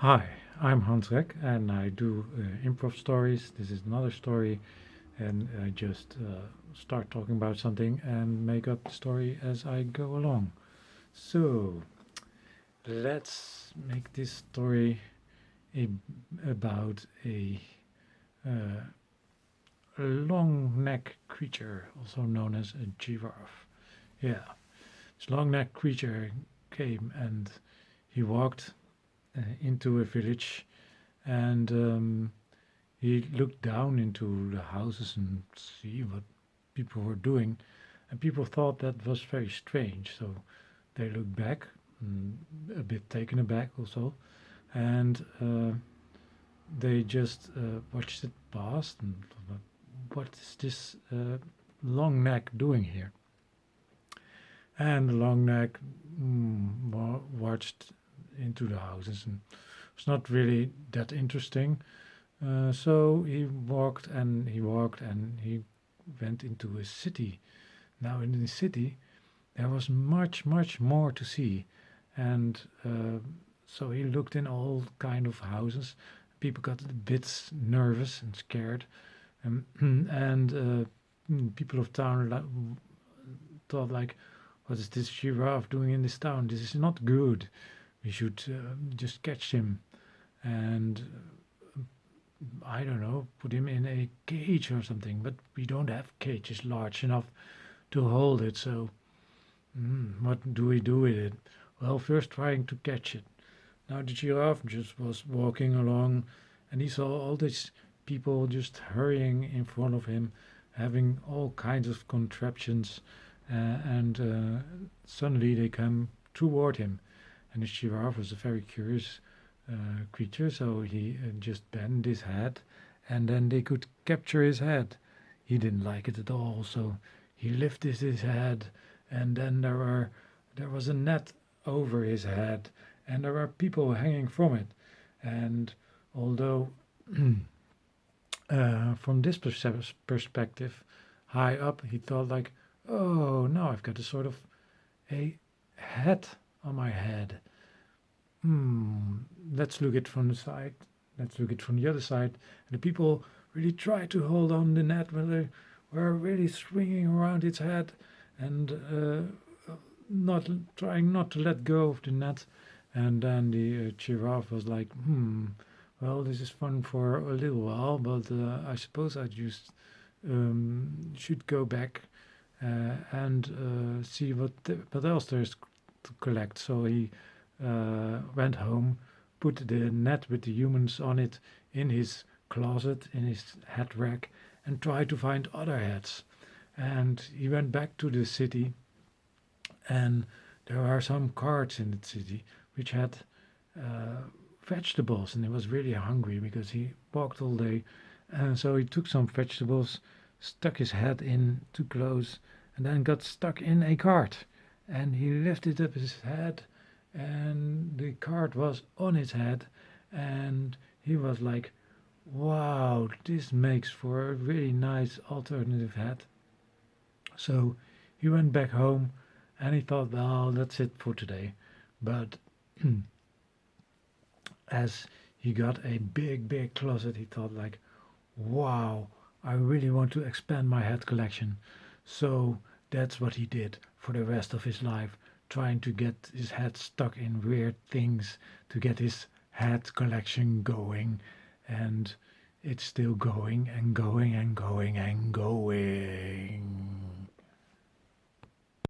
Hi, I'm Hans Rek and I do improv stories. This is another story, and I just start talking about something and make up the story as I go along. So, let's make this story a, about uh, a long neck creature, also known as a giraffe. Yeah, this long neck creature came and he walked into a village and he looked down into the houses and see what people were doing, and people thought that was very strange. So they looked back, mm, a bit taken aback also, and they just watched it pass. And thought, what is this long neck doing here? And the long neck watched into the houses, and it's not really that interesting. So he walked and he walked and he went into a city. Now in the city there was much much more to see, and so he looked in all kind of houses. People got a bit nervous and scared, and people of town thought like, "What is this giraffe doing in this town? This is not good. We should just catch him and I don't know, put him in a cage or something, but we don't have cages large enough to hold it, so what do we do with it? Well, first trying to catch it. Now the giraffe just was walking along and he saw all these people just hurrying in front of him, having all kinds of contraptions, and suddenly they come toward him. And the giraffe was a very curious creature, so he just bent his head, and then they could capture his head. He didn't like it at all, so he lifted his head, and then there was a net over his head, and there were people hanging from it. And although from this perspective, high up, he thought like, oh, now I've got a sort of a head on my head. Hmm, let's look it from the side. Let's look it from the other side. And the people really tried to hold on the net, but they were really swinging around its head and not trying not to let go of the net. And then the giraffe was like, well, this is fun for a little while, but I suppose I just should go back and see what else there's to collect. So he went home, put the net with the humans on it in his closet, in his hat rack, and tried to find other hats. And he went back to the city, and there are some carts in the city which had uh, vegetables, and he was really hungry because he walked all day. And so he took some vegetables, stuck his head in too close, and then got stuck in a cart. And he lifted up his head, and the cart was on his head, and he was like, wow, this makes for a really nice alternative head. So he went back home and he thought, well, that's it for today. But as he got a big, big closet, he thought like, wow, I really want to expand my hat collection. So that's what he did for the rest of his life, trying to get his head stuck in weird things to get his hat collection going. And it's still going and going and going and going.